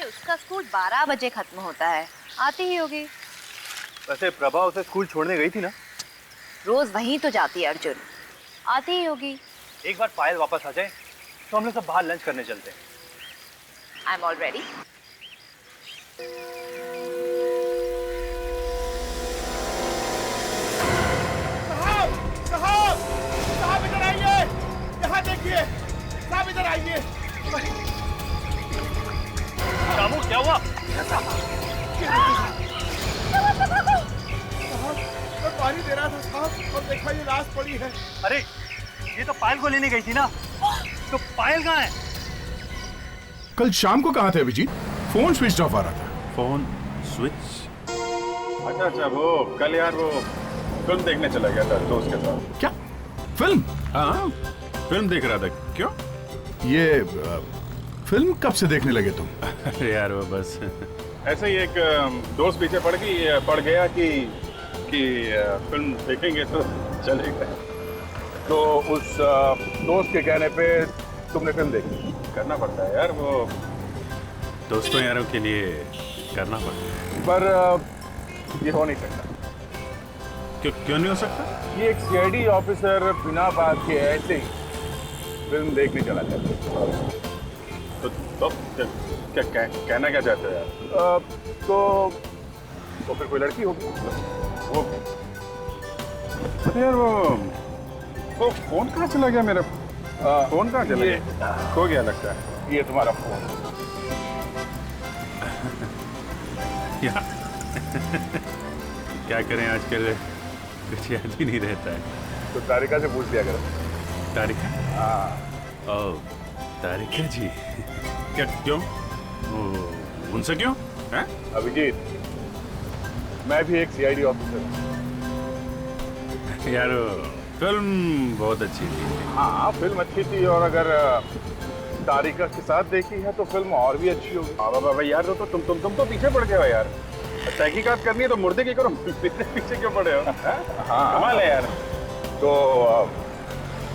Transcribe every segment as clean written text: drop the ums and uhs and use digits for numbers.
उसका स्कूल 12 बजे खत्म होता है, आती ही होगी। वैसे प्रभा उसे स्कूल छोड़ने गई थी ना? रोज वहीं तो जाती है अर्जुन, आती ही होगी। एक बार पायल वापस आ जाए तो हम लोग सब बाहर लंच करने चलते हैं। I am all ready. साहब साहब साहब इधर आइए, यहाँ देखिए, साहब इधर आइए। रामू क्या हुआ? मैं पानी दे रहा था साहब और देखा ये लाश पड़ी है। अरे ये तो पायल को लेने गई थी ना, तो पायल कहाँ है? कल शाम को कहाँ थे अभिजीत? फोन स्विच ऑफ आ रहा था। Phone switch? अच्छा वो कल यार वो फिल्म देखने चला गया था दोस्त के साथ। क्या फिल्म? हाँ, फिल्म देख रहा था। क्यों? ये फिल्म कब से देखने लगे तुम? अरे यार वो बस ऐसे ही एक दोस्त पीछे पड़ गया कि फिल्म देखेंगे तो चले गए। तो उस दोस्त के कहने पे तुमने फिल्म देखी। करना पड़ता है यार, वो दोस्तों यारों के लिए करना पड़ता है। पर ये हो नहीं सकता। क्यों नहीं हो सकता? ये एक सीआईडी ऑफिसर बिना बात के ऐसे ही फिल्म देखने चला जाता है। तो क्या कहना क्या चाहते हो यार? तो फिर कोई लड़की होगी वो। अरे यार वो फोन कहाँ चला गया मेरा? फोन कहाँ चला गया? खो गया लगता है। ये तुम्हारा फोन। क्या करें, आजकल कुछ याद ही नहीं रहता है। तो तारिका से पूछ दिया करो। तारिका? हाँ। ओह, तारिका जी। क्यों? उनसे क्यों? हैं? अभिजीत, मैं भी एक सीआईडी ऑफिसर हूँ। यार फिल्म बहुत अच्छी थी। हाँ फिल्म अच्छी थी, और अगर तारिका के साथ देखी है तो फिल्म और भी अच्छी होगी। बाबा यार तो तुम तो पीछे पड़ गए हो यार। तहकीकात करनी है तो मुर्दे की करो, पीछे क्यों पड़े हो? हाँ कमाल है यार। तो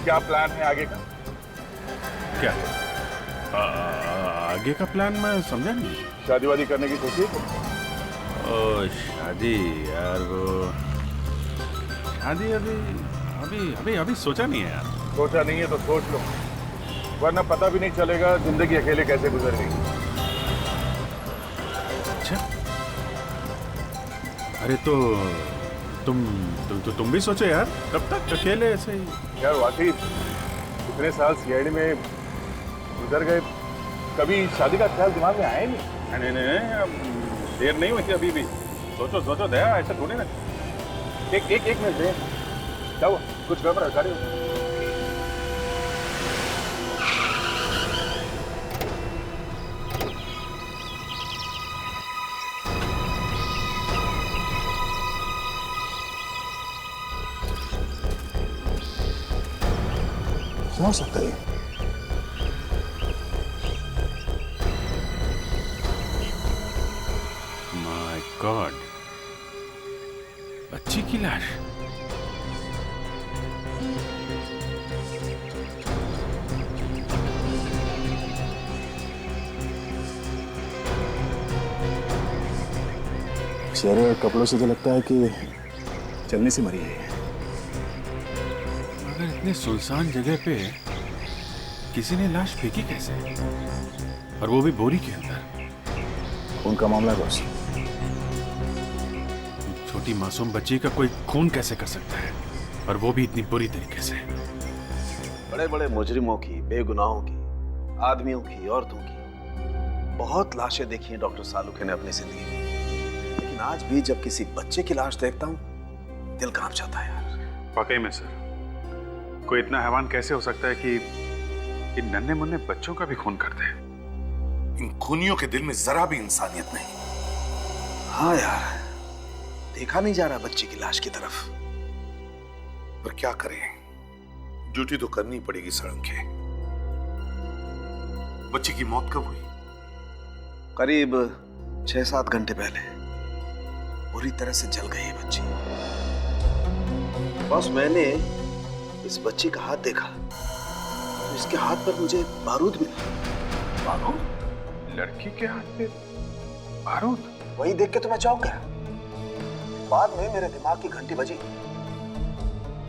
क्या प्लान है आगे का? क्या आगे का प्लान? मैं समझा नहीं। शादी वादी करने की सोची? ओ शादी यार, वो शादी अभी सोचा नहीं है यार। सोचा नहीं है तो सोच लो, वरना पता भी नहीं चलेगा जिंदगी अकेले कैसे गुजर गई। अच्छा, अरे तो तुम भी सोचो यार, कब तक अकेले ऐसे ही? यार वाकई इतने साल सीआईडी में गुजर गए, कभी शादी का ख्याल दिमाग में आया ही नहीं। नहीं, देर नहीं हुई थी अभी भी। सोचो दया, ऐसा थोड़ी ना। एक मिनट दे, क्या हुआ? कुछ गड़बड़ है? हो सकता है। माय गॉड, बच्ची की लाश। चेहरे और कपड़ों से तो लगता है कि चलने से मरी है। मगर इतने सुनसान जगह पे किसी ने लाश फेंकी कैसे, और वो भी बोरी के अंदर? उनका मामला बॉस। छोटी मासूम बच्ची का कोई खून कैसे कर सकता है, और वो भी इतनी बुरी तरीके से? बड़े बड़े मुजरिमों की, बेगुनाहों की, आदमियों की, औरतों की बहुत लाशें देखी हैं डॉक्टर सालुखे ने अपनी जिंदगी में, लेकिन आज भी जब किसी बच्चे की लाश देखता हूं दिल कांप जाता है यार। वाकई में सर, कोई इतना हैवान कैसे हो सकता है कि इन नन्हे मुन्ने बच्चों का भी खून कर दे? इन खूनियों के दिल में जरा भी इंसानियत नहीं। हाँ यार, देखा नहीं जा रहा बच्चे की लाश की तरफ। पर क्या करें, ड्यूटी तो करनी पड़ेगी सड़क के। बच्चे की मौत कब हुई? करीब 6-7 घंटे पहले बुरी तरह से जल गई है बच्ची। बस मैंने इस बच्ची का हाथ देखा तो इसके हाथ पर मुझे बारूद मिला। बारूद? लड़की के हाथ पे बारूद? वही देख के तो मैं चौंक गया। बाद में मेरे दिमाग की घंटी बजी।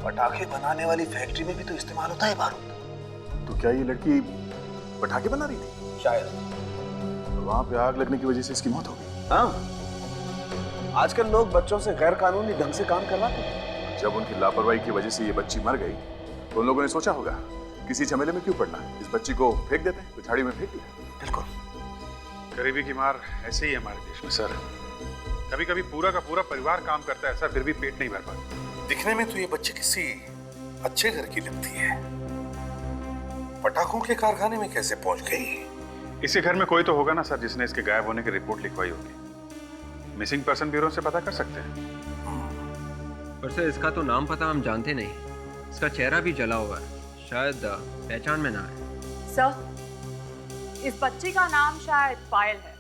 पटाखे बनाने वाली फैक्ट्री में भी तो इस्तेमाल होता है बारूद। तो क्या ये लड़की पटाखे बना रही थी? शायद। वहां पे आग लगने की वजह से इसकी मौत हो गई। हाँ, आजकल लोग बच्चों से गैर कानूनी ढंग से काम करवाते हैं। जब उनकी लापरवाही की वजह से ये बच्ची मर गई तो उन लोगों ने सोचा होगा किसी झमेले में क्यों पड़ना, इस बच्ची को फेंक देते हैं, तो झाड़ी में फेंक दिया। बिल्कुल। गरीबी की मार ऐसे ही है हमारे देश में सर। कभी कभी पूरा का पूरा परिवार काम करता है सर, फिर भी पेट नहीं भर पाता। दिखने में तो ये बच्ची किसी अच्छे घर की लगती है, पटाखों के कारखाने में कैसे पहुंच गई? इसी घर में कोई तो होगा ना सर जिसने इसके गायब होने की रिपोर्ट लिखवाई होगी। मिसिंग पर्सन ब्यूरो से पता कर सकते हैं। पर सर इसका तो नाम पता हम जानते नहीं, इसका चेहरा भी जला हुआ है, शायद पहचान में ना है। सर, इस बच्ची का नाम शायद पायल है।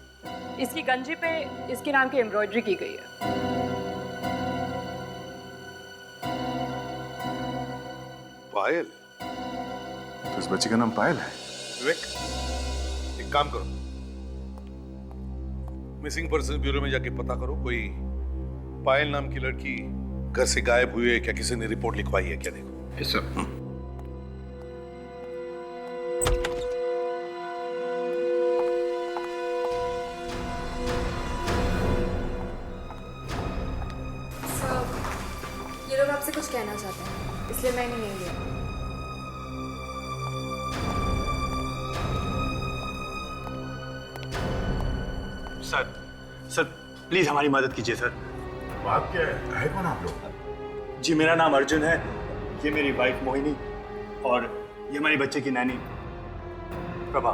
इसकी गंजी पे इसके नाम की एम्ब्रॉयडरी की गई है। पायल? तो इस बच्ची का नाम पायल है? विवेक, एक काम करो, मिसिंग पर्सन ब्यूरो में जाके पता करो कोई पायल नाम की लड़की घर से गायब हुई है क्या, किसी ने रिपोर्ट लिखवाई है क्या, देखो। Yes sir. ये लोग आपसे कुछ कहना चाहते हैं, इसलिए मैंने नहीं लिया। सर प्लीज हमारी मदद कीजिए सर। बात क्या है कौन आप लोग? जी मेरा नाम अर्जुन है, ये मेरी वाइफ मोहिनी और ये हमारी बच्चे की नैनी प्रभा।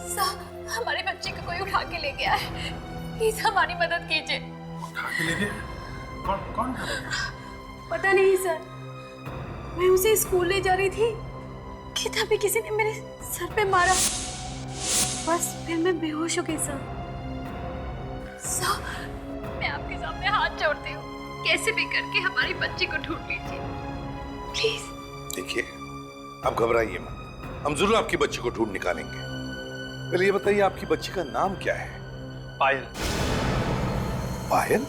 सर, हमारे बच्चे को कोई उठा के ले गया है, प्लीज हमारी मदद कीजिए। उठा के ले गए? कौन? पता नहीं सर, मैं उसे स्कूल ले जा रही थी कि तभी किसी ने मेरे सर पे मारा, बस फिर मैं बेहोश हो गई सर। सर, मैं आपके सामने हाथ जोड़ती हूँ, कैसे भी करके हमारी बच्ची को ढूंढ लीजिए प्लीज। देखिए, आप घबराइए मत, हम जरूर आपकी बच्ची को ढूंढ निकालेंगे। पहले ये बताइए आपकी बच्ची का नाम क्या है? पायल। पायल?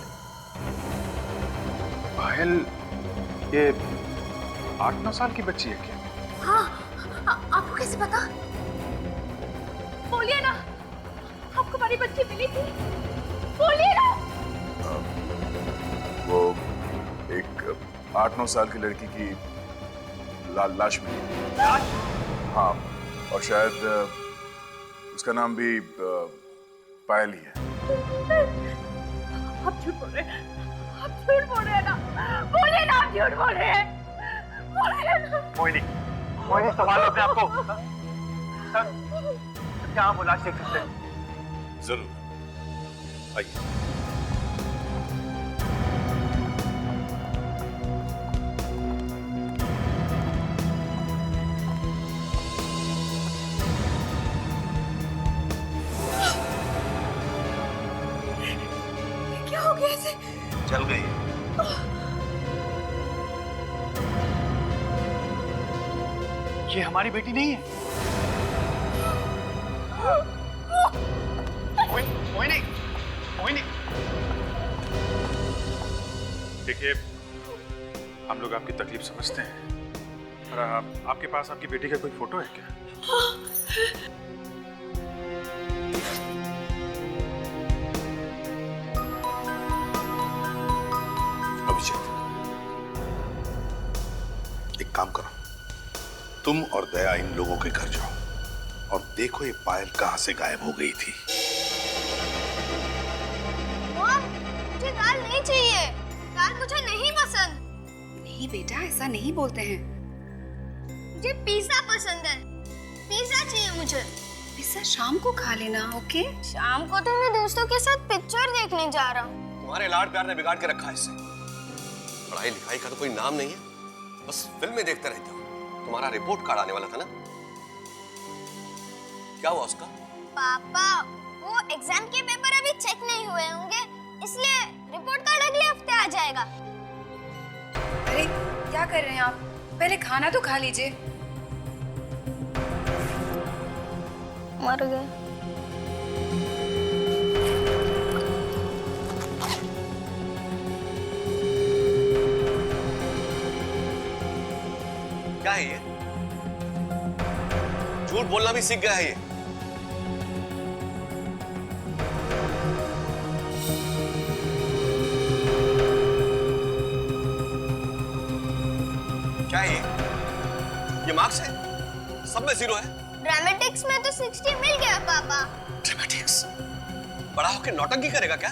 पायल ये 8-9 साल की बच्ची है क्या? हाँ, आपको कैसे पता? बोलिए ना, आपको हमारी बच्ची मिली थी, बोलिए ना। वो एक 8-9 साल की लड़की की लाश मिली। हाँ, और शायद उसका नाम भी पायल ही है। आप झूठ बोल रहे हैं, आप झूठ बोल रहे हैं ना, बोलिए ना, आप झूठ बोल रहे हैं, बोलिए ना। मोहिनी संभालो अपने आप को। सर क्या आप वो लाश देख सकते हैं? जरूर, आइए। क्या हो गया इसे? चल गई। ये हमारी बेटी नहीं है। मोहिनी देखिए, हम लोग आपकी तकलीफ समझते हैं, पर आपके पास आपकी बेटी का कोई फोटो है क्या? अभिषेक, एक काम करो, तुम और दया इन लोगों के घर जाओ और देखो ये पायल कहां से गायब हो गई थी। मुझे दाल नहीं चाहिए, दाल मुझे नहीं पसंद। नहीं बेटा, ऐसा नहीं बोलते हैं। मुझे पिज़्ज़ा पसंद है, पिज़्ज़ा चाहिए मुझे। पिज़्ज़ा शाम को खा लेना, ओके? शाम को तो मैं दोस्तों के साथ पिक्चर देखने जा रहा हूँ। तुम्हारे लाड प्यार ने बिगाड़ के रखा है इसे। पढ़ाई लिखाई का तो कोई नाम नहीं है, बस फिल्में देखते रहते हो। तुम्हारा रिपोर्ट कार्ड आने वाला था ना, क्या हुआ उसका? पापा, वो एग्जाम के पेपर अभी चेक नहीं हुए होंगे, इसलिए रिपोर्ट कार्ड अगले हफ्ते आ जाएगा। अरे क्या कर रहे हैं आप? पहले खाना तो खा लीजिए। मर गए। बोलना भी सीख गया है ये। क्या है ये मार्क्स है? सब में 0 है। ड्रामेटिक्स में तो 60 मिल गया पापा। ड्रामेटिक्स? बड़ा होके नौटंकी करेगा क्या?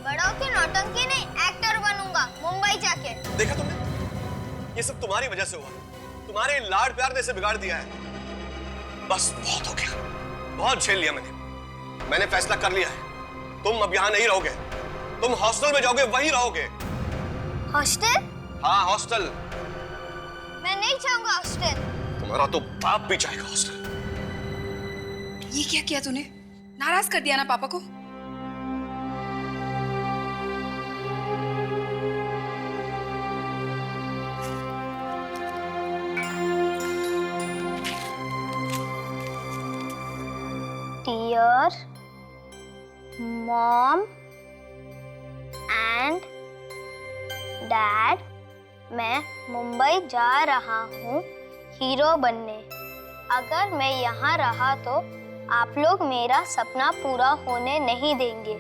बड़ा होके नौटंकी नहीं, एक्टर बनूंगा मुंबई जाके। देखा तुमने? ये सब तुम्हारी वजह से हुआ। तुम्हारे लाड प्यार ने इसे बिगाड़ दिया है। बस बहुत हो गया, बहुत झेल लिया मैंने फैसला कर लिया है। तुम अब यहाँ नहीं रहोगे, तुम हॉस्टल में जाओगे, वहीं रहोगे। हॉस्टल? हाँ हॉस्टल। मैं नहीं चाहूंगा हॉस्टल। तुम्हारा तो बाप भी चाहेगा हॉस्टल। ये क्या किया तूने? नाराज कर दिया ना पापा को। Dear Mom and Dad, मैं मुंबई जा रहा हूँ हीरो बनने। अगर मैं यहाँ रहा तो आप लोग मेरा सपना पूरा होने नहीं देंगे।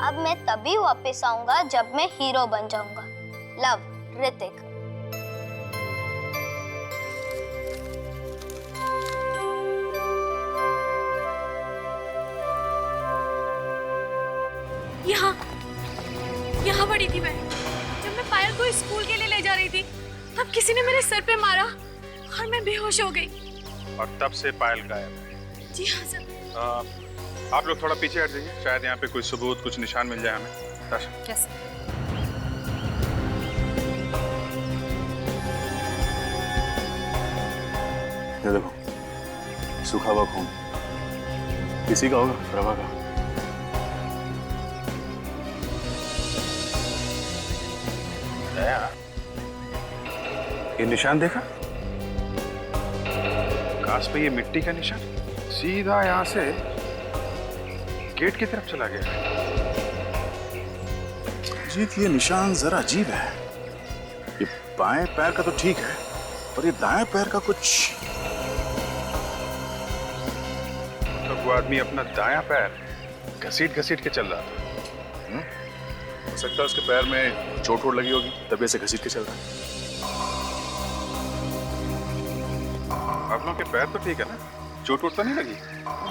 अब मैं तभी वापस आऊंगा जब मैं हीरो बन जाऊंगा। लव, ऋतिक। यहाँ पड़ी थी मैं। जब मैं पायल को स्कूल के लिए ले जा रही थी तब किसी ने मेरे सर पे मारा और मैं बेहोश हो गई। और तब से पायल गायब है। जी हाँ सर। आप लोग थोड़ा पीछे हट जाइए, शायद यहाँ पे कोई सबूत, कुछ निशान मिल जाए हमें। ताशा। यस। ये देखो, सूखा हुआ खून किसी का होगा, रवा का। ये निशान देखा? घास पे ये मिट्टी का निशान सीधा यहाँ से गेट की तरफ चला गया। जीत, ये निशान जरा अजीब है। ये बाएं पैर का तो ठीक है, पर ये दाएं पैर का कुछ। तो वो आदमी अपना दायां पैर घसीट के चल रहा था। हो सकता है उसके पैर में चोट वोट लगी होगी, तभी से घसीट के चल रहा है। आप लोगों के पैर तो ठीक है ना? चोट वोट तो नहीं लगी?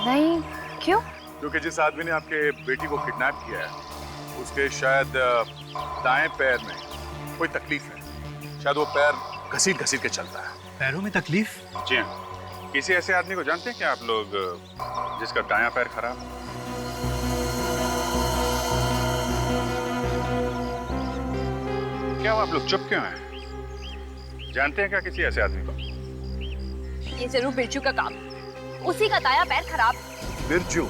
नहीं, क्यों? क्योंकि जिस आदमी ने आपके बेटी को किडनैप किया है, उसके शायद दाएं पैर में कोई तकलीफ है। शायद वो पैर घसीट के चलता है। पैरों में तकलीफ? जी हाँ। किसी ऐसे आदमी को जानते हैं क्या आप लोग जिसका दायां पैर खराब है? क्या आप लोग चुप क्यों हैं? जानते हैं क्या किसी ऐसे आदमी को? ये जरूर बिरजू का काम। उसी का दायां पैर खराब। बिरजू?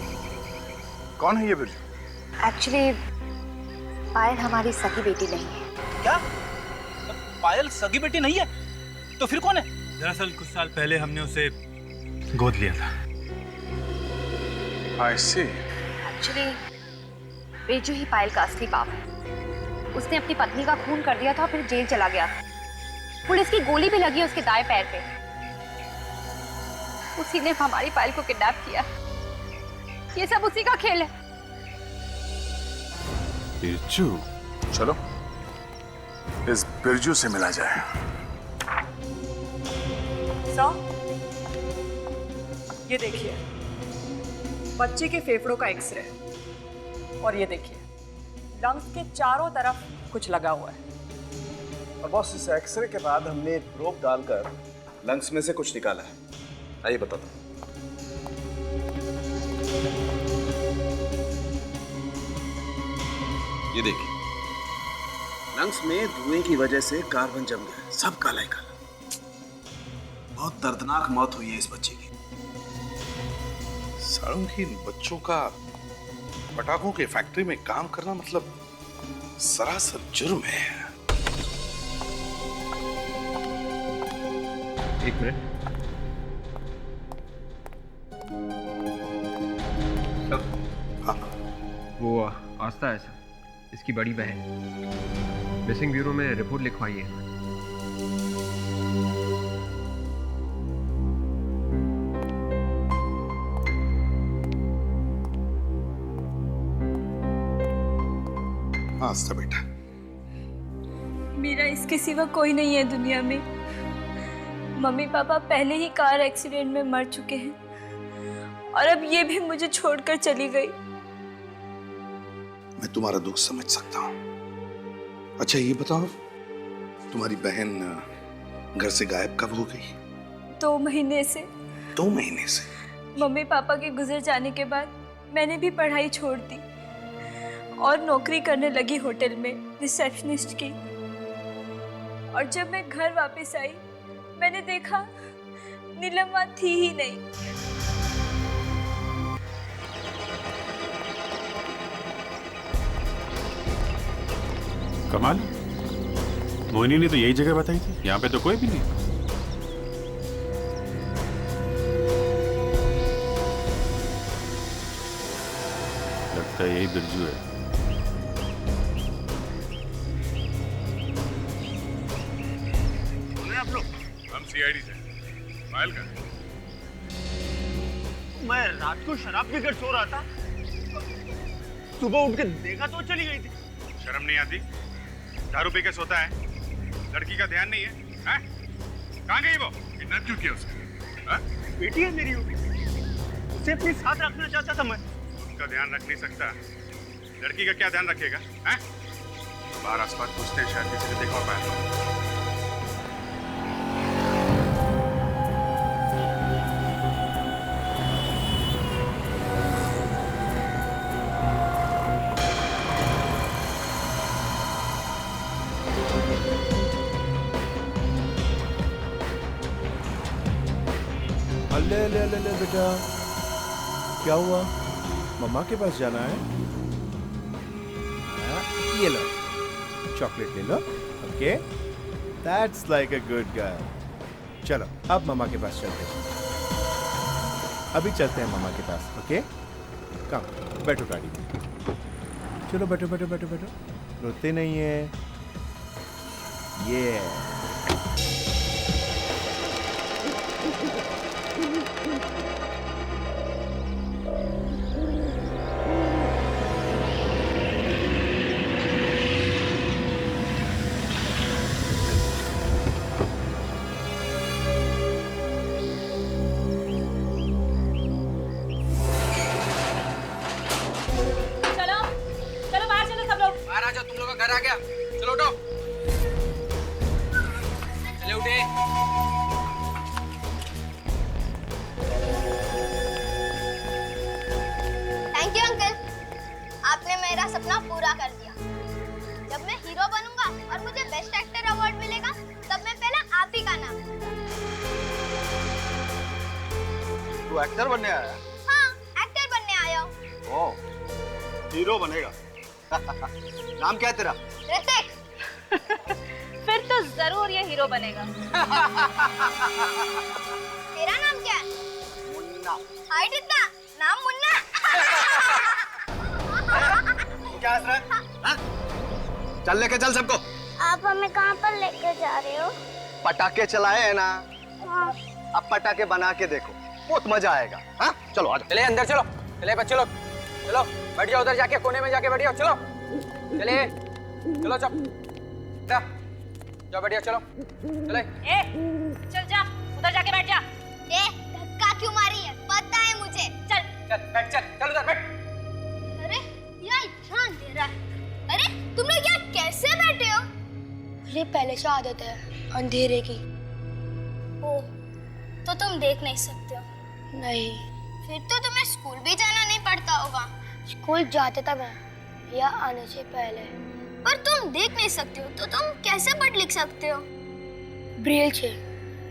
कौन है ये बिरजू? एक्चुअली पायल हमारी सगी बेटी नहीं है। क्या? पायल सगी बेटी नहीं है? तो फिर कौन है? दरअसल कुछ साल पहले हमने उसे गोद लिया था। I see. एक्चुअली बिरजू ही पायल का असली बाप है। उसने अपनी पत्नी का खून कर दिया था, फिर जेल चला गया। पुलिस की गोली भी लगी उसके दाएं पैर पे। उसी ने हमारी पायल को किडनैप किया। ये सब उसी का खेल है। बिरजू? चलो इस बिरजू से मिला जाए। सर, ये देखिए बच्चे के फेफड़ों का एक्सरे, और ये देखिए लंग्स के चारों तरफ कुछ लगा हुआ है। और बॉस, इस एक्सरे के बाद हमने प्रोब डालकर लंग्स में से कुछ निकाला है। आइए बताता हूं। ये देखिए, लंग्स में धुएं की वजह से कार्बन जम गया, सब काला ही काला। बहुत दर्दनाक मौत हुई है इस बच्चे की। सालों की बच्चों का पटाखों की फैक्ट्री में काम करना मतलब सरासर जुर्म है। एक मिनट। वो आस्था है सर, इसकी बड़ी बहन। मिसिंग ब्यूरो में रिपोर्ट लिखवाई है। हाँ आस्था बेटा। मेरा इसके सिवा कोई नहीं है दुनिया में। मम्मी पापा पहले ही कार एक्सीडेंट में मर चुके हैं और अब ये भी मुझे छोड़कर चली गई। मैं तुम्हारा दुख समझ सकता हूँ। अच्छा ये बताओ, तुम्हारी बहन घर से गायब कब हो गई? 2 महीने से। 2 महीने से? मम्मी पापा के गुजर जाने के बाद मैंने भी पढ़ाई छोड़ दी और नौकरी करने लगी होटल में रिसेप्शनिस्ट की। और जब मैं घर वापस आई मैंने देखा नीलम थी ही नहीं। कमाल, मोहिनी ने तो यही जगह बताई थी, यहाँ पे तो कोई भी नहीं। लगता है यही बिरजू है। आप लोग? हम सीआईडी से। पायल का? मैं रात को शराब पीकर सो रहा था, सुबह उठ के देखा तो चली गई थी। शर्म नहीं आती? दारू पी के सोता है, लड़की का ध्यान नहीं है, हैं? कहाँ गई वो? किडनैप क्यों किया उसने? हाँ? बेटी है मेरी, उसे अपने साथ रखना चाहता था मैं। उसका ध्यान रख नहीं सकता, लड़की का क्या ध्यान रखेगा? हैं? बाहर आसपास पूछते हैं, शायद किसी ने देखा हो पाया। ले ले ले ले बेटा, क्या हुआ? मम्मा के पास जाना है? ये लो चॉकलेट ले लो। Okay, that's like a good girl. चलो अब मम्मा के पास चलते हैं। अभी चलते हैं मम्मा के पास। ओके कम, बैठो गाड़ी में। चलो बैठो बैठो बैठो बैठो, रोते नहीं है। ये घर आ गया। चलो उठो, चले उठे। थैंक यू अंकल, आपने मेरा सपना पूरा कर दिया। जब मैं हीरो बनूंगा और मुझे बेस्ट एक्टर अवार्ड मिलेगा तब मैं पहले आप ही का नाम लूंगा। तू एक्टर बनने आया? हाँ, एक्टर बनने आया हूँ। ओह, हीरो बनेगा। नाम क्या है तेरा? ऋतिक। फिर तो जरूर ये हीरो बनेगा। तेरा नाम क्या है? मुन्ना। हाय इतना नाम मुन्ना। क्या हंस रहा है? हाँ? चल लेके चल सबको। आप हमें कहाँ पर लेके जा रहे हो? पटाखे चलाए हैं ना? हाँ। अब पटाखे बना के देखो, बहुत मजा आएगा। हाँ चलो आ जाओ। चले अंदर चलो, चले बच्चे लोग, चलो बैठ जाओ, उधर जाके कोने में जाके बैठ जाओ। चलो चले, चलो चल जाओ, बैठ जाओ। चलो चले। ए, चल जा, उधर जाके बैठ जा। ए, धक्का क्यों मारी है? पता है मुझे। चल चल बैठ, चल उधर बैठ। अरे यहाँ इतना अंधेरा है। अरे तुम लोग यहाँ कैसे बैठे हो? अरे पहले से आदत है अंधेरे की। ओह, तो तुम देख नहीं सकते हो? नहीं। फिर तो तुम्हें स्कूल भी जाना नहीं पड़ता होगा। स्कूल जाते था मैं, या आने से पहले। पर तुम देख नहीं सकते हो तो तुम कैसे पढ़ लिख सकते हो? ब्रेल से,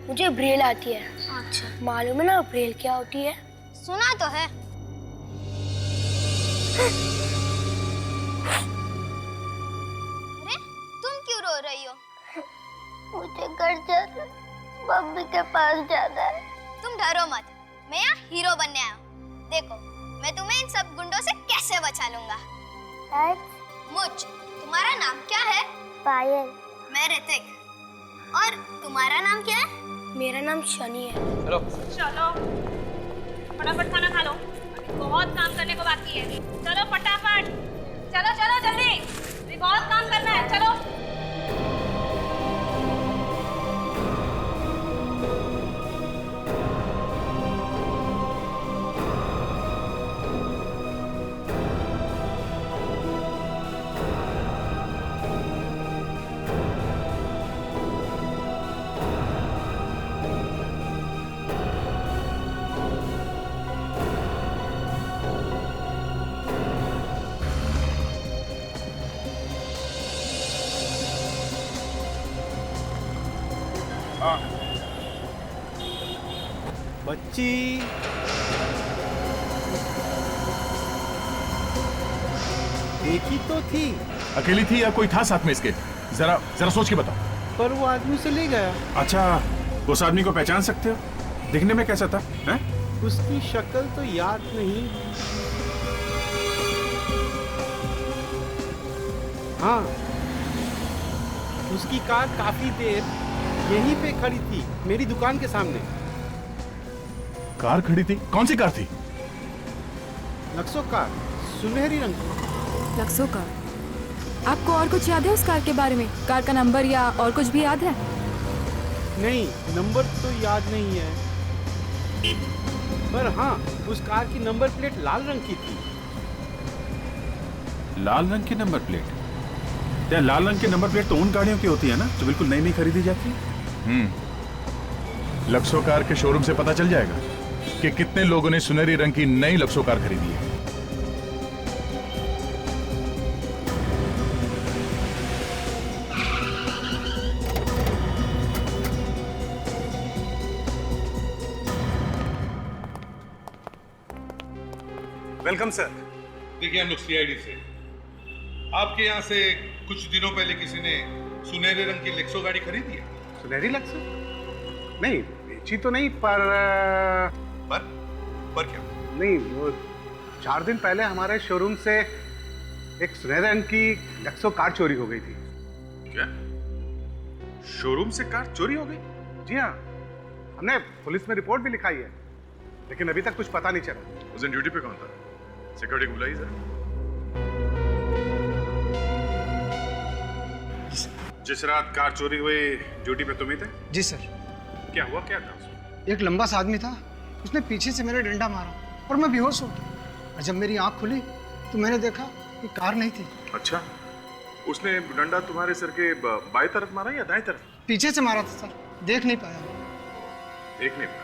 मुझे ब्रेल आती है। अच्छा, मालूम है ना ब्रेल क्या होती है? सुना तो है। अरे तुम क्यों रो रही हो? मुझे घर जाना, मम्मी के पास जाना है। तुम डरो मत, मैं यहाँ हीरो बनने आया हूँ। देखो मैं तुम्हें इन सब गुंडों से कैसे बचा लूंगा। मुझ, तुम्हारा नाम क्या है? पायल। मैं ऋतिक। और तुम्हारा नाम क्या है? मेरा नाम शनि है। चलो चलो फटाफट खाना खा लो, बहुत काम करने को बाकी है। चलो फटाफट, चलो चलो जल्दी। अभी बहुत काम करना है, चलो। बच्ची देखी तो थी। अकेली थी या कोई था साथ में इसके? जरा जरा सोच के बताओ। पर वो आदमी से ले गया। अच्छा, उस आदमी को पहचान सकते हो? दिखने में कैसा था? हैं? उसकी शक्ल तो याद नहीं। हाँ, उसकी कार काफी देर यहीं पे खड़ी थी, मेरी दुकान के सामने। कार खड़ी थी? कौन सी कार थी? लक्सो कार, सुनहरी रंग की। लक्सो कार। आपको और कुछ याद है उस कार के बारे में? कार का नंबर या और कुछ भी याद है? नहीं, नंबर तो याद नहीं है, पर हाँ, उस कार की नंबर प्लेट लाल रंग की थी। लाल रंग की नंबर प्लेट? क्या लाल रंग की नंबर प्लेट तो उन गाड़ियों की होती है ना जो बिल्कुल नई नई खरीदी जाती है? लक्सो कार के शोरूम से पता चल जाएगा कि कितने लोगों ने सुनहरी रंग की नई लक्सो कार खरीदी है। Welcome sir. देखिए, हम लोग सीआईडी से। आपके यहाँ से कुछ दिनों पहले किसी ने सुनहरे रंग की लेक्सो गाड़ी खरीदी है? सुनहरी लक्सो? नहीं, बेची तो नहीं, पर क्या? नहीं, वो 4 दिन पहले हमारे शोरूम से एक सुनहरे रंग की लक्सो कार चोरी हो गई थी। क्या? शोरूम से कार चोरी हो गई? जी हाँ, हमने पुलिस में रिपोर्ट भी लिखाई है, लेकिन अभी तक कुछ पता नहीं चला। उस दिन ड्यूटी पे कौन था? सिक्योरिटी को बुलाइए जरा। जिस रात कार चोरी हुई, ड्यूटी पे तुम ही थे? जी सर। क्या हुआ, क्या था उसमें? एक लंबा सा आदमी था, उसने पीछे से मेरे डंडा मारा और मैं बेहोश हो गया। और जब मेरी आंख खुली तो मैंने देखा कि कार नहीं थी। अच्छा, उसने डंडा तुम्हारे सर के बाएं तरफ मारा या दाएं तरफ? पीछे से मारा था सर, देख नहीं पाया। देख नहीं पाए?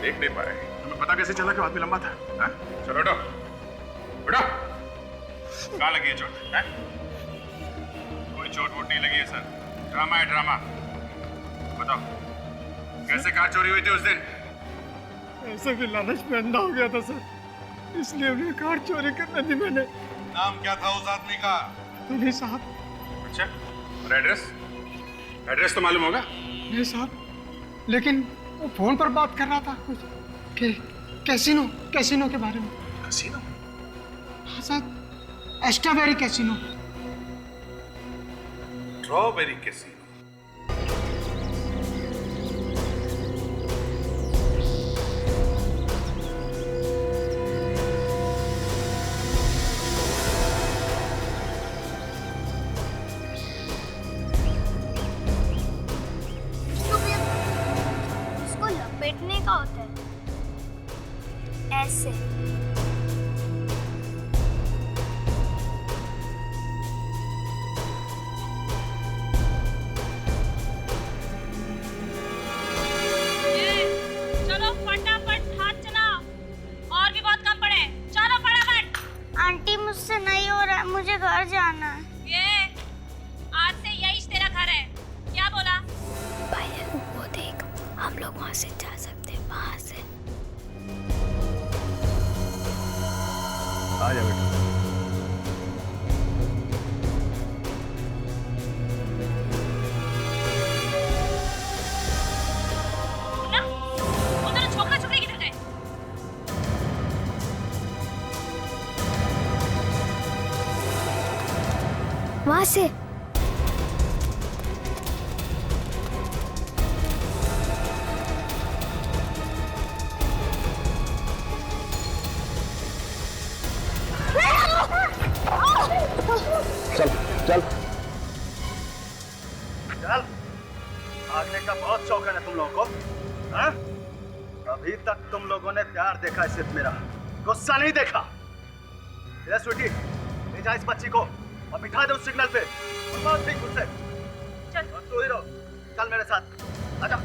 देख नहीं पाए? तुम्हें पता कैसे चला कि आदमी लंबा था? हाँ? चलो उठो, उठो। कहाँ लगी है चोट? हैं? कोई चोट वोट नहीं लगी है सर, ड्रामा है ड्रामा। बताओ, कैसे कार चोरी हुई थी उस दिन? ऐसे भी लालच में अंधा हो गया था सर, इसलिए उन्हें कार चोरी करने दी मैंने। नाम क्या था उस आदमी का? नहीं साहब। अच्छा, और एड्रेस? एड्रेस तो मालूम होगा? नहीं साहब, लेकिन वो फोन पर बात कर रहा था कुछ कि कैसीनो के बारे में। कैसीनो? हाँ sir, strawberry casino. Strawberry casino? उसको लपेटने का होता है, ऐसे। चलो फटाफट हाथ चलाओ, और भी बहुत काम पड़े। चलो फटाफट। आंटी मुझसे नहीं हो रहा है, मुझे घर जाना है। ये आज से यही तेरा घर है, क्या बोला? पायल, वो देख, हम लोग वहाँ से जा सकते हैं, बाहर से। आ जा बेटा। ना, उधर छोकरा छोकरी किधर गए? वहाँ से। तुम लोगों ने प्यार देखा है सिर्फ मेरा, गुस्सा नहीं देखा। ये स्वीटी, ले जा इस बच्ची को और बिठा दे उस सिग्नल पे। बहुत ठीक गुस्से। चल तू हीरो, चल मेरे साथ, आजा।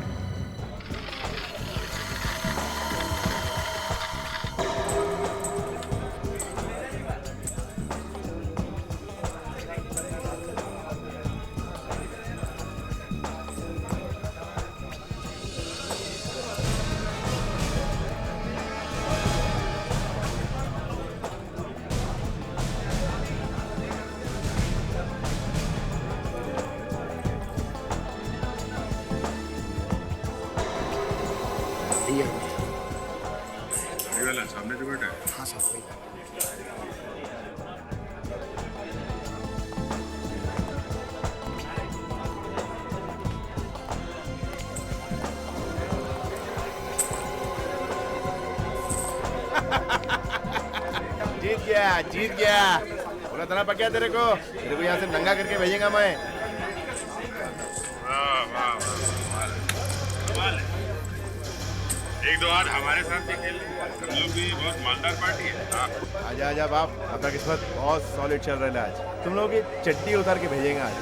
सामने जो बैठा है। हाँ साहब वही। जीत गया बोला था ना पक्या तेरे को यहाँ से नंगा करके भेजेगा मैं। एक दो आज हमारे साथ भी खेल, हम लोग भी बहुत मालदार पार्टी है। आजा आजा बाप, अपना किस्मत बहुत सॉलिड चल रहा है आज। तुम लोगों की चट्टी उतार के भेजेंगे आज।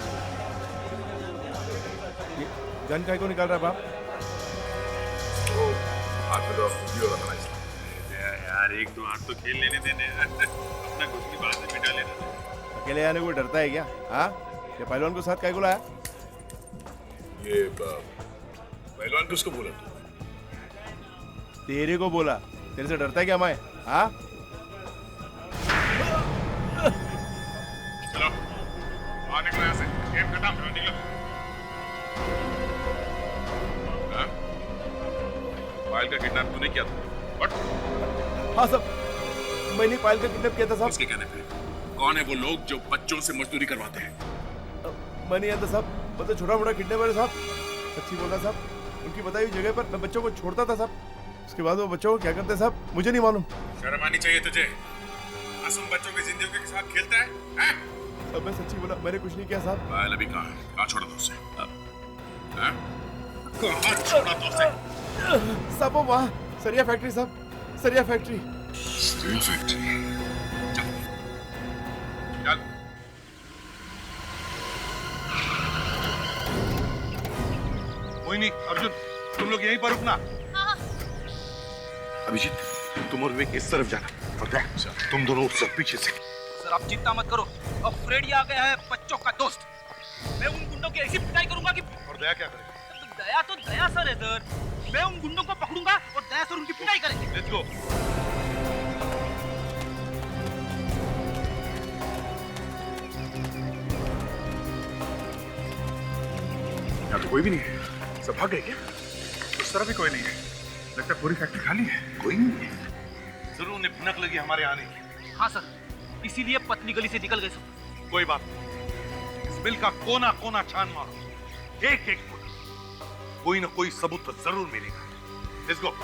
गन काय को निकाल रहा बाप? यार एक दो हाथ तो खेल लेने देने, अपना कुछ भी बात में मिटा लेना। अकेले आने को डरता है क्या? हाँ, ये पहलवान को साथ काय को लाया? ये पहलवान किसको बोला तू? तेरे को बोला। तेरे से डरता है क्या मैं? हाँ? चलो आ निकलो यहाँ से, गेम खत्म, निकलो। पायल का किडनैप तूने किया था? हाँ साहब, मैंने पायल का किडनैप किया था साहब। किसके कहने पे? कौन है वो लोग जो बच्चों से मजदूरी करवाते हैं? मैं नहीं आता साहब, मतलब छोटा मोटा किडनैपर है साहब। सच्ची बोल रहा साहब, उनकी बताई हुई जगह पर मैं बच्चों को छोड़ता था साहब। उसके बाद वो बच्चों को क्या करते हैं साहब, मुझे नहीं मालूम। शर्म आनी चाहिए तुझे, मासूम बच्चों की जिंदगी के साथ खेलता है, हैं? अब मैं सच्ची बोला, मैंने कुछ नहीं किया साहब। पायल अभी कहाँ है? कहाँ छोड़ा था उसे? हैं? कहाँ छोड़ा था उसे? साहब वो वहाँ सरिया फैक्ट्री साहब, सरिया फैक्ट्री। सरिया फैक्ट्री। चल चल। कोई नहीं अर्जुन, तुम लोग यहीं पर रुकना। अभिजीत, तुम और विवेक इस तरफ जाना और तुम दोनों उस पीछे से। सर आप चिंता मत करो, अब फ्रेडी आ गया है बच्चों का दोस्त। मैं उन गुंडों की ऐसी पिटाई करूंगा कि। और दया क्या करेगा? तो दया तो दया सर है सर, मैं उन गुंडों को पकड़ूंगा और दया सर उनकी पिटाई करेंगे। Let's go. यहाँ तो कोई भी नहीं है, सब भाग गए क्या? उस तरफ भी कोई नहीं है, लगता है पूरी फैक्ट्री खाली है, कोई नहीं है। जरूर उन्हें भनक लगी हमारे आने की। हाँ सर, इसीलिए पतली गली से निकल गए सब। कोई बात नहीं, इस बिल का कोना कोना छान मारो, एक एक फुट, कोई ना कोई सबूत तो जरूर मिलेगा। Let's go.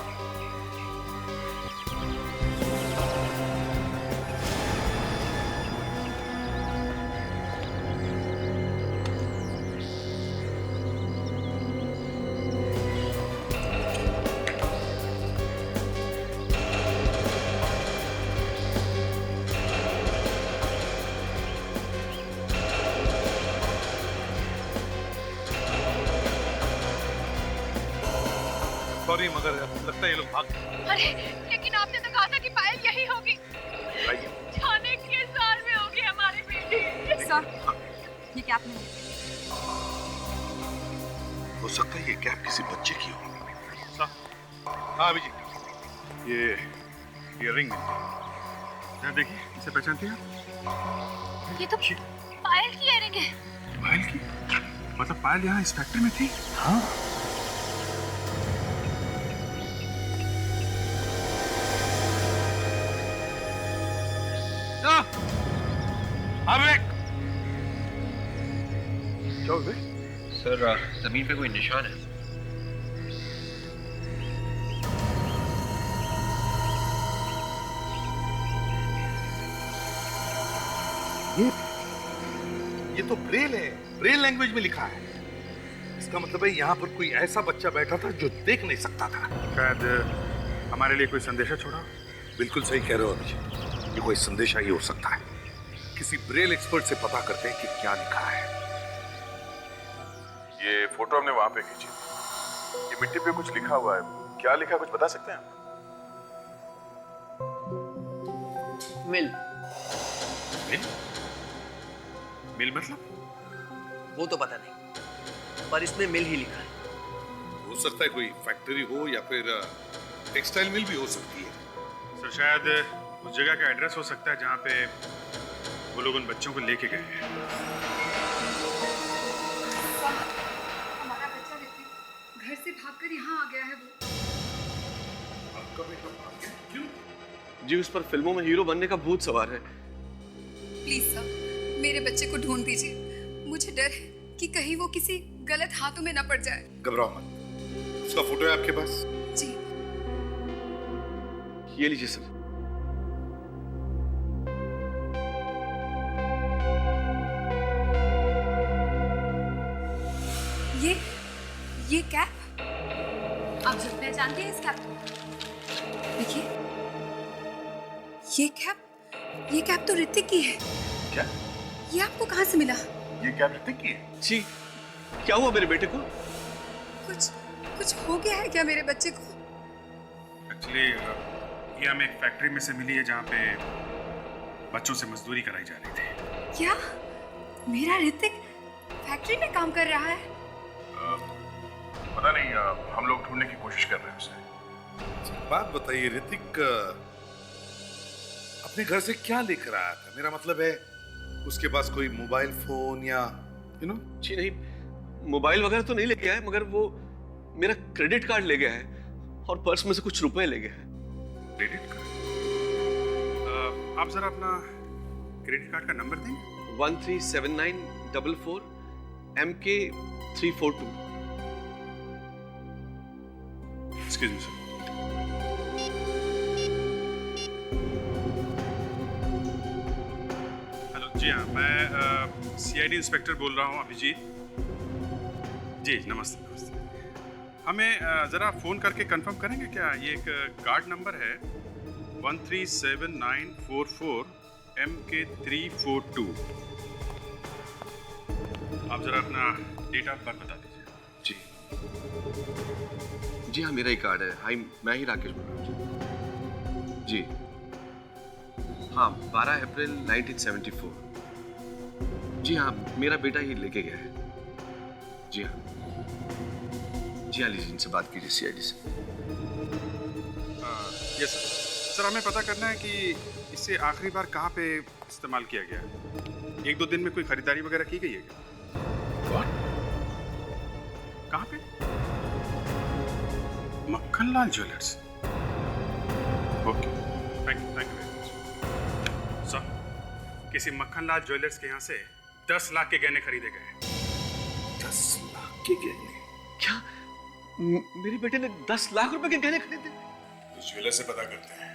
सॉरी मगर लगता है ये लोग भाग गए। अरे लेकिन आपने तो कहा था कि पायल यही होगी। जाने के साल में होगी हमारी बेटी। सर, ये क्या आपने? हो सकता है ये कैप किसी बच्चे की हो। हाँ अभिजीत, ये रिंग है, देखिए इसे पहचानते हैं? ये तो पायल की इयररिंग है। पायल की? मतलब पायल यहाँ इस फैक्ट्री में थी? हाँ। क्या हुआ? सर जमीन पे कोई निशान है। ये तो ब्रेल है, ब्रेल लैंग्वेज में लिखा है। इसका मतलब है यहाँ पर कोई ऐसा बच्चा बैठा था जो देख नहीं सकता था। हमारे लिए कोई संदेशा छोड़ा? बिल्कुल सही कह रहे हो अभिजीत, ये कोई संदेशा ही हो सकता है। किसी ब्रेल एक्सपर्ट से पता करते हैं कि क्या लिखा है। ये फोटो हमने वहां पे खींची, ये मिट्टी पे कुछ लिखा हुआ है, क्या लिखा कुछ बता सकते हैं आप? मिल। मिल? मिल मतलब? वो तो पता नहीं, पर इसमें मिल ही लिखा है। हो सकता है कोई फैक्ट्री हो या फिर टेक्सटाइल मिल भी हो सकती है। सर शायद उस जगह का एड्रेस हो सकता है जहाँ पे वो लोग उन बच्चों को लेके गए हैं। हमारा बच्चा ऋतिक घर से भागकर यहाँ आ गया है। वो आपका बेटा भाग गया? क्यों? जी उस पर फिल्मों में हीरो बनने का भूत सवार है। प्लीज सर, मेरे बच्चे को ढूंढ दीजिए। मुझे डर है कि कहीं वो किसी गलत हाथों में न पड़ जाए। घबराओ मत, उसका फोटो है आपके पास? जी। ये लीजिए सर। ये कैप आप जब पहचानते हैं इस कैप को? देखिए, ये कैप तो ऋतिक की है। क्या? ये आपको कहाँ से मिला? ये कैप ऋतिक की है? जी, क्या हुआ मेरे बेटे को? कुछ हो गया है क्या मेरे बच्चे को? एक्चुअली ये हमें एक फैक्ट्री में से मिली है जहाँ पे बच्चों से मजदूरी कराई जा रही थी। क्या मेरा ऋतिक फैक्ट्री में काम कर रहा है? पता नहीं, हम लोग ढूंढने की कोशिश कर रहे हैं उसे। बात बताइए, ऋतिक अपने घर से क्या लेकर आया था? मेरा मतलब है उसके पास कोई मोबाइल फोन या जी नहीं, मोबाइल वगैरह तो नहीं लेके आया, मगर वो मेरा क्रेडिट कार्ड ले गया है और पर्स में से कुछ रुपए ले गया है। Credit card? आप जरा अपना क्रेडिट कार्ड का नंबर देंगे? 137944 MK342। Excuse me sir. Hello, जी हाँ, मैं CID इंस्पेक्टर बोल रहा हूँ, अभिजीत जी। नमस्ते नमस्ते। हमें ज़रा फ़ोन करके कंफर्म करेंगे क्या? ये एक कार्ड नंबर है 137944 MK342। आप ज़रा अपना डेट ऑफ बर्थ बता दीजिए। जी जी हाँ, मेरा ही कार्ड है। हाई, मैं ही राकेश बोल रहा हूँ जी। हाँ, 12 अप्रैल 1974। जी हाँ, मेरा बेटा ही लेके गया है। जी हाँ लीजिए, इनसे बात कीजिए, CID से। यस सर, हमें पता करना है कि इसे आखिरी बार कहाँ पे इस्तेमाल किया गया है। 1-2 दिन में कोई खरीदारी वगैरह की गई है क्या? कहाँ पे? Makhanlal jewellers. Okay, thank you very much sir. किसी मक्खनलाल ज्वेलर्स के यहाँ से 10 लाख के गहने खरीदे गए। 10 लाख के गहने? क्या मेरे बेटे ने 10 लाख रुपए के गहने खरीदे? उस ज्वेलर से पता करते हैं।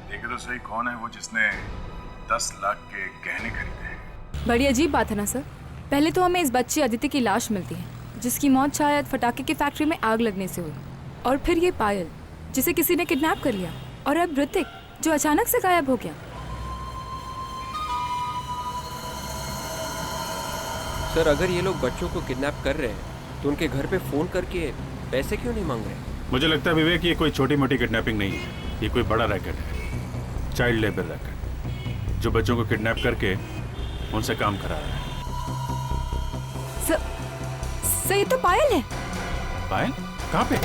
देखे तो सही कौन है वो जिसने 10 लाख के गहने खरीदे। बड़ी अजीब बात है ना सर। पहले तो हमें इस बच्चे अदिति की लाश मिलती है जिसकी मौत शायद फटाके की फैक्ट्री में आग लगने से हुई, और फिर ये पायल जिसे किसी ने किडनैप कर लिया, और अब ऋतिक जो अचानक से गायब हो गया। सर, अगर ये लोग बच्चों को किडनैप कर रहे हैं तो उनके घर पे फोन करके पैसे क्यों नहीं मांग रहे? मुझे लगता है विवेक, ये कोई छोटी मोटी किडनैपिंग नहीं है, ये कोई बड़ा रैकेट है, चाइल्ड लेबर रैकेट, जो बच्चों को किडनैप करके उनसे काम करा रहा है। सर, ये तो पायल है। पायल? कहाँ पे?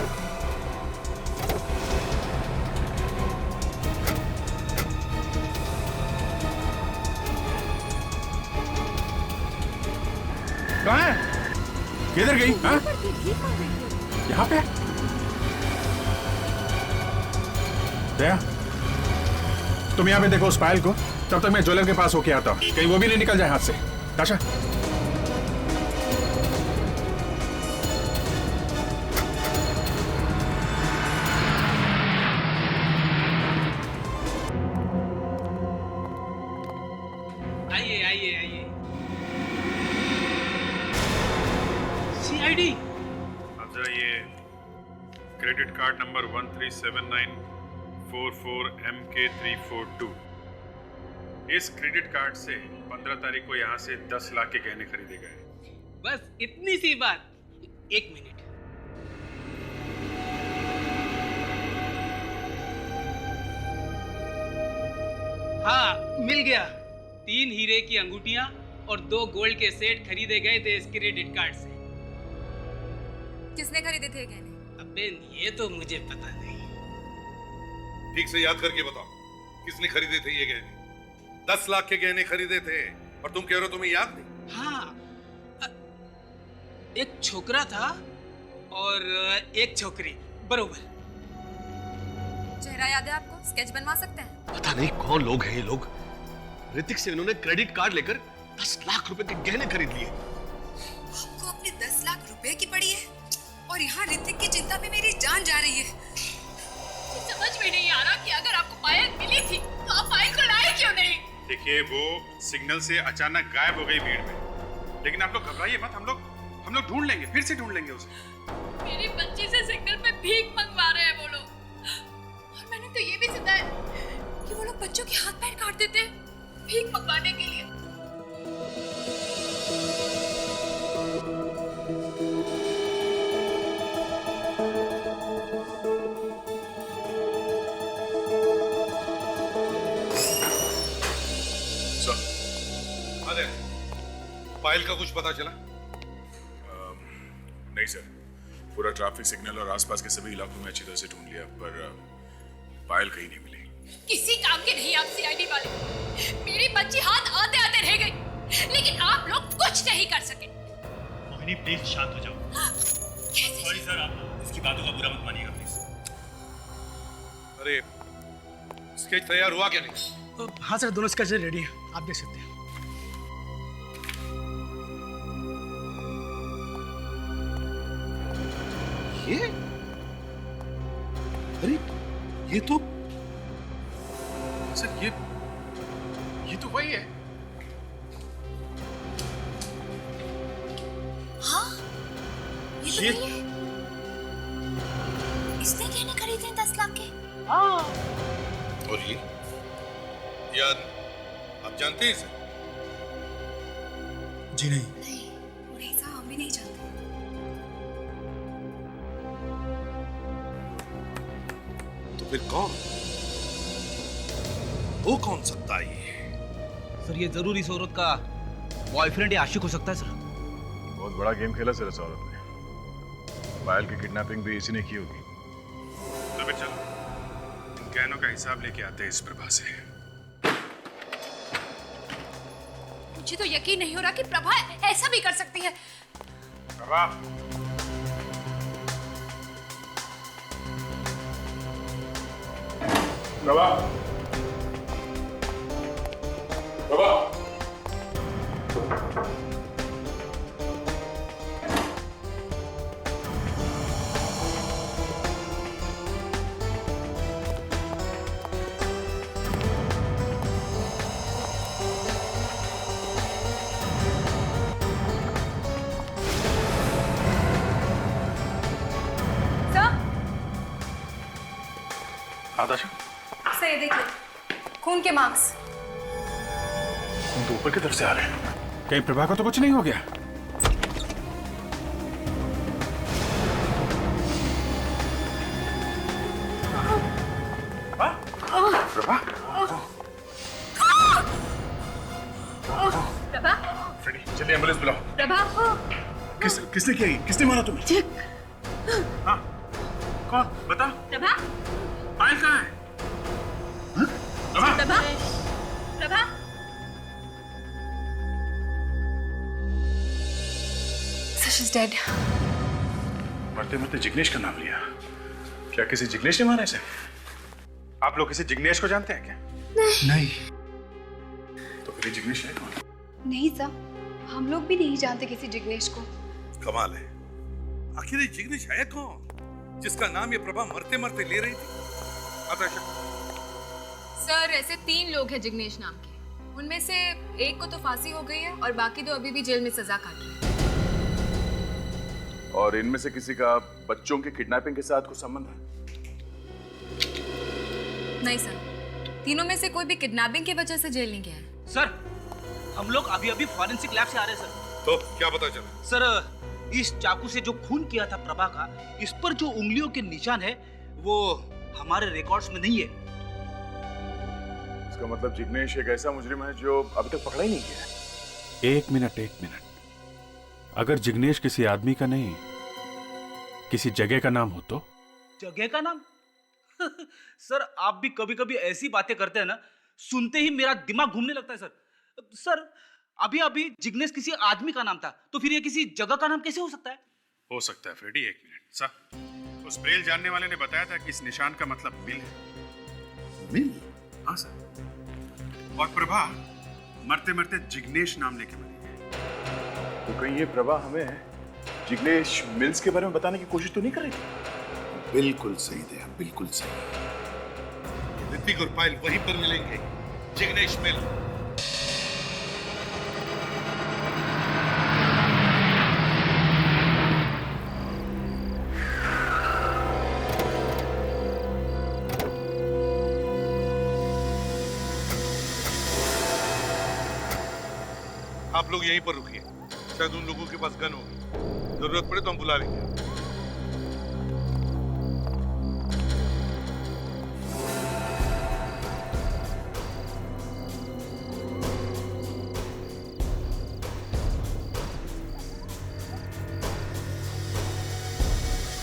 कहाँ है? किधर गई? हाँ? यहाँ पे? दया, तुम यहाँ पे देखो उस पायल को, तब तक मैं ज्वेलर के पास होके आता हूँ, कहीं वो भी नहीं निकल जाए हाथ से। ताशा, आइए CID। अब जरा ये क्रेडिट कार्ड नंबर 137944 44MK342। इस क्रेडिट कार्ड से 15 तारीख को यहाँ से 10 लाख के गहने खरीदे गए। बस इतनी सी बात। 1 मिनट। हाँ, मिल गया। 3 हीरे की अंगूठियां और 2 गोल्ड के सेट खरीदे गए थे इस क्रेडिट कार्ड से। किसने खरीदे थे गहने? अबे ये तो मुझे पता नहीं। ठीक से याद करके बताओ, किसने खरीदे थे ये गहने? 10 लाख के गहने खरीदे थे और तुम कह रहे हो तुम्हें याद नहीं? हाँ, एक छोकरा था और एक छोकरी, बरोबर। चेहरा याद है आपको? स्केच बनवा सकते हैं? पता नहीं कौन लोग हैं ये लोग। ऋतिक से इन्होंने क्रेडिट कार्ड लेकर 10 लाख रुपए के गहने खरीद लिए। आपको अपने 10 लाख रुपए की पड़ी है और यहाँ ऋतिक की चिंता में मेरी जान जा रही है। समझ में नहीं आ रहा कि अगर आपको पायल मिली थी तो आप पायल को लाए क्यों नहीं? देखिए, वो सिग्नल से अचानक गायब हो गई भीड़ में। लेकिन आप लोग घबराइए मत, हम लोग ढूंढ लेंगे, फिर से ढूंढ लेंगे उसे। मेरी बच्ची से सिग्नल पे भीख मंगवा रहे हैं वो लोग। और मैंने तो ये भी सुना है कि वो लोग बच्चों के हाथ पैर काट देते हैं भीख मंगवाने के लिए। अरे, पायल का कुछ पता चला? नहीं सर, पूरा ट्रैफिक सिग्नल और आसपास के सभी इलाकों में अच्छी तरह से ढूंढ लिया, पर पायल कहीं नहीं मिली। किसी काम के नहीं आप सीआईडी वाले। मेरी बच्ची हाथ आते आते रह गई, लेकिन आप लोग कुछ नहीं कर सके। मोहिनी प्लीज शांत हो जाओ। सॉरी सर, आप इसकी बातों का बुरा मत मानिएगा प्लीज। अरे, स्केच तैयार हुआ क्या नहीं? हाँ सर, दोनों स्केच रेडी है, आप देख सकते हैं। ये? अरे, ये तो सर, ये तो वही है। हाँ, ये तो वही है। इसने गहने खरीदे हैं 10 लाख के। और ये याद आप जानते हैं इसे? जी नहीं। नहीं साहब, हम भी नहीं जानते। तो फिर कौन? वो कौन सकता है ये? सर, ये जरूर इस औरत का बॉयफ्रेंड या आशिक हो सकता है सर। बहुत बड़ा गेम खेला सर इस औरत ने। पायल की किडनैपिंग भी इसी ने की होगी। तो फिर चलो, इन गहनों का हिसाब लेके आते हैं इस प्रभा से। मुझे तो यकीन नहीं हो रहा कि प्रभा ऐसा भी कर सकती है। प्रभा, प्रभा, प्रभा, आदाशा, सर ये देखिए, खून के मार्क्स। खून तो ऊपर की तरफ से आ रहे हैं। कहीं प्रभा को तो कुछ नहीं हो गया? प्रभा, प्रभा, फ्रेडी, जल्दी एम्बुलेंस बुलाओ। प्रभा, किसने किया ये? किसने मारा तुम्हें? हाँ, कौन? बता। प्रभा, पायल कहाँ है? प्रभा, प्रभा। She's dead. मरते मरते जिग्नेश का नाम लिया। क्या किसी जिग्नेश ने मारा इसे? आप लोग किसी जिग्नेश को जानते हैं क्या? नहीं। तो फिर ये जिग्नेश है कौन? नहीं सर, हम लोग भी नहीं जानते किसी जिग्नेश को। कमाल है। आखिर ये जिग्नेश है कौन जिसका नाम ये प्रभा मरते मरते ले रही थी? आताशा, सर ऐसे 3 लोग हैं जिग्नेश नाम के। उनमें से एक को तो फांसी हो गई है और बाकी 2 अभी भी जेल में सजा काट रहे हैं। और इनमें से किसी का बच्चों के किडनैपिंग के साथ कुछ संबंध है? नहीं सर, तीनों में से कोई भी किडनैपिंग की वजह से जेल नहीं गया है। सर, हम लोग अभी अभी फॉरेंसिक लैब से आ रहे हैं सर। तो क्या पता चला? सर, इस चाकू से जो खून किया था प्रभा का, इस पर जो उंगलियों के निशान है वो हमारे रिकॉर्ड्स में नहीं है। इसका मतलब जिग्नेश एक ऐसा मुजरिम है जो अभी तक पकड़ा ही नहीं गया है। एक मिनट। अगर जिग्नेश किसी आदमी का नहीं, किसी जगह का नाम हो तो? जगह का नाम? सर, आप भी कभी कभी ऐसी बातें करते हैं ना, सुनते ही मेरा दिमाग घूमने लगता है सर। सर, अभी अभी जिग्नेश किसी आदमी का नाम था, तो फिर ये किसी जगह का नाम कैसे हो सकता है? हो सकता है फ्रेडी। एक मिनट सर, उस ब्रेल जानने वाले ने बताया था कि इस निशान का मतलब मिल है। मिल? हाँ सर। और प्रभा मरते मरते जिग्नेश नाम लेके मरी है। तो कहीं ये प्रभा हमें जिग्नेश मिल्स के बारे में बताने की कोशिश तो नहीं कर रही थी? बिल्कुल सही दया, बिल्कुल सही। ऋतिक और पायल वहीं पर मिलेंगे, जिग्नेश मिल। आप लोग यहीं पर रुकिए, शायद उन लोगों के पास गन होगी, जरूरत पड़े तो हम बुला लेंगे।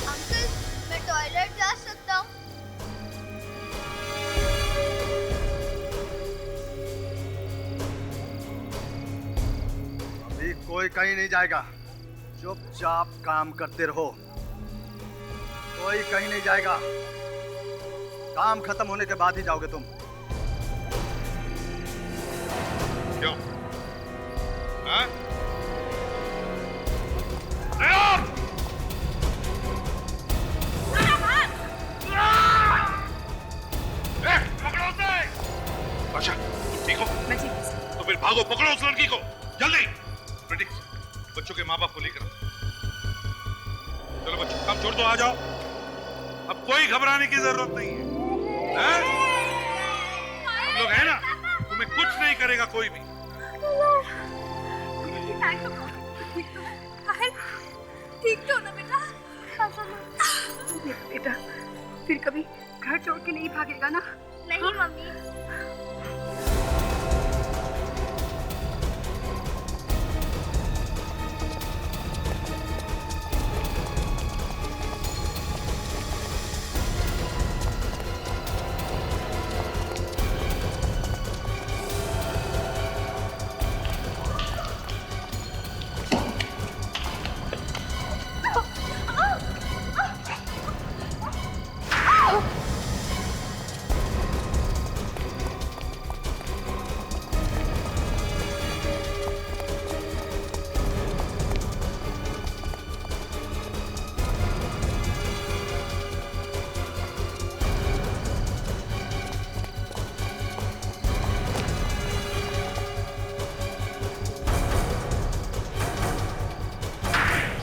अंकल, मैं टॉयलेट जा सकता हूँ? अभी कोई कहीं नहीं जाएगा, चुपचाप काम करते रहो। कोई कहीं नहीं जाएगा, काम खत्म होने के बाद ही जाओगे तुम। क्यों? हाँ? पकड़ो उसे! अच्छा, तुम ठीक हो? मैं ठीक हूँ। तो फिर भागो, पकड़ो उस लड़की को, जल्दी! फ्रेडी, बच्चों के माँ बाप को लेकर चलो बच्चों, काम छोड़ दो, आ जाओ। अब कोई घबराने की जरूरत नहीं है, हैं? हम लोग हैं ना, तुम्हें कुछ नहीं करेगा कोई भी। ठीक तो ना बेटा? बेटा, फिर कभी घर छोड़ के नहीं भागेगा ना? नहीं मम्मी।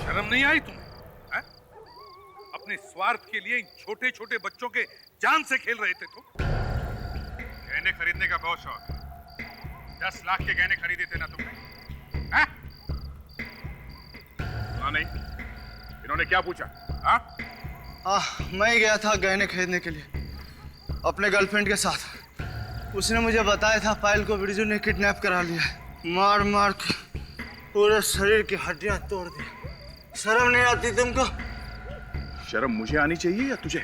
शर्म नहीं आई तुम्हें? हैं? अपने स्वार्थ के लिए इन छोटे छोटे बच्चों के जान से खेल रहे थे तुम। गहने खरीदने का बहुत शौक है। 10 लाख के गहने खरीदे थे ना तुमने? हैं? सुना नहीं? इन्होंने क्या पूछा? हाँ? मैं गया था गहने खरीदने के लिए अपने गर्लफ्रेंड के साथ। उसने मुझे बताया था पायल को बिरजू ने किडनैप करा लिया है। मार मार के पूरे शरीर की हड्डियां तोड़ दी। शर्म नहीं आती तुमको? शर्म मुझे आनी चाहिए या तुझे?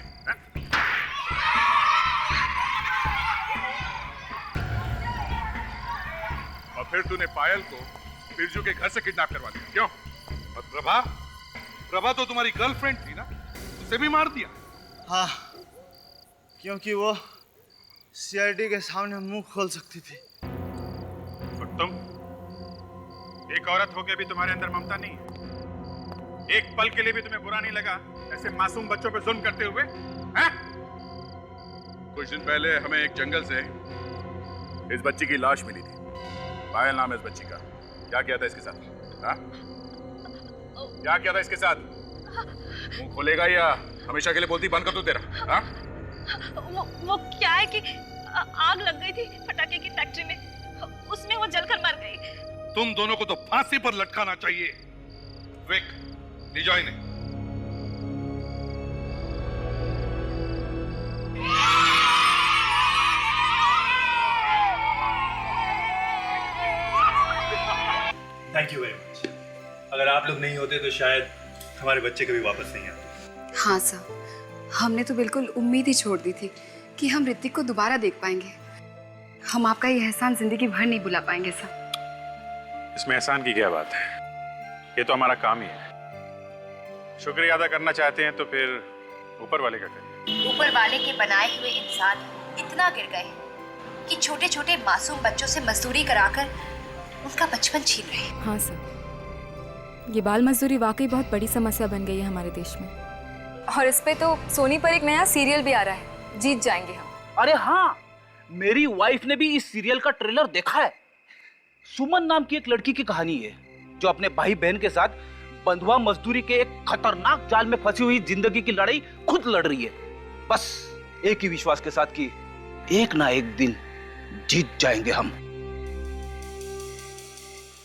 और फिर तूने पायल को बिरजू के घर से किडनैप करवा दिया, क्यों? और प्रभा, प्रभा तो तुम्हारी गर्लफ्रेंड थी ना, उसे भी मार दिया? हाँ, क्योंकि वो सीआईडी के सामने मुंह खोल सकती थी। और तुम? एक औरत होके भी तुम्हारे अंदर ममता नहीं है? एक पल के लिए भी तुम्हें बुरा नहीं लगा ऐसे मासूम बच्चों पे जुल्म करते हुए? हैं? कुछ दिन पहले हमें एक जंगल से इस बच्ची की लाश मिली थी। पायल नाम है इस बच्ची का। क्या किया था इसके साथ? हाँ? क्या किया था इसके साथ? मुंह खोलेगा या हमेशा के लिए बोलती बंद कर दूं तेरा? हाँ? वो क्या है कि आग लग गई थी पटाखे की फैक्ट्री में, उसमें वो जलकर मर गई। तुम दोनों को तो फांसी पर लटकाना चाहिए। विक, ले जाओ इन्हें। Thank you very much. अगर आप लोग नहीं होते तो शायद हमारे बच्चे कभी वापस नहीं आते। हाँ सर, हमने तो बिल्कुल उम्मीद ही छोड़ दी थी कि हम ऋतिक को दोबारा देख पाएंगे। हम आपका ये एहसान जिंदगी भर नहीं भुला पाएंगे सर। इसमें एहसान की क्या बात है, ये तो हमारा काम ही है। शुक्रिया अदा करना चाहते हैं तो फिर ऊपर वाले का करिए। ऊपर वाले के बनाए हुए इंसान इतना गिर गए कि छोटे छोटे मासूम बच्चों से मजदूरी कराकर उनका बचपन छीन रहे। हाँ सर, ये बाल मजदूरी वाकई बहुत बड़ी समस्या बन गई है हमारे देश में। और इस पे तो सोनी पर एक नया सीरियल भी आ रहा है, जीत जाएंगे हम। अरे हाँ, मेरी वाइफ ने भी इस सीरियल का ट्रेलर देखा है। सुमन नाम की एक लड़की की कहानी है जो अपने भाई बहन के साथ बंधुआ मजदूरी के एक खतरनाक जाल में फंसी हुई जिंदगी की लड़ाई खुद लड़ रही है, बस एक ही विश्वास के साथ कि एक ना एक दिन जीत जाएंगे हम।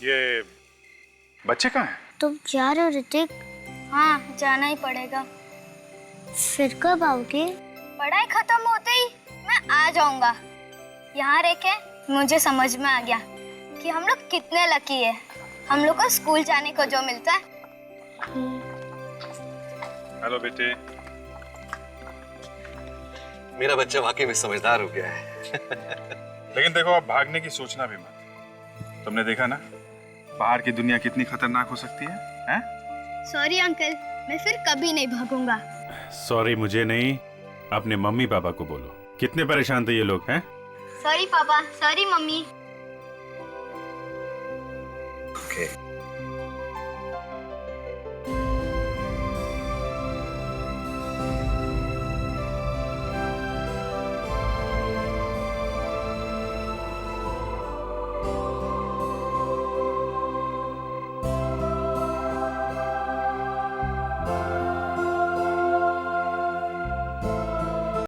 ये बच्चे कहाँ हैं? तुम जा रहे हो ऋतिक? हाँ, जाना ही पड़ेगा। फिर कब आओगे? पढ़ाई खत्म होते ही मैं आ जाऊंगा। यहाँ रह के मुझे समझ में आ गया कि हम लोग कितने लकी है, हम लोग को स्कूल जाने को जो मिलता है। हेलो बेटे। मेरा बच्चा वाकई में समझदार हो गया है। लेकिन देखो, अब भागने की सोचना भी मत। तुमने देखा ना बाहर की दुनिया कितनी खतरनाक हो सकती है, हैं? सॉरी अंकल, मैं फिर कभी नहीं भागूंगा। सॉरी मुझे नहीं, अपने मम्मी पापा को बोलो। कितने परेशान थे ये लोग, हैं? सॉरी पापा, सॉरी मम्मी। ओके।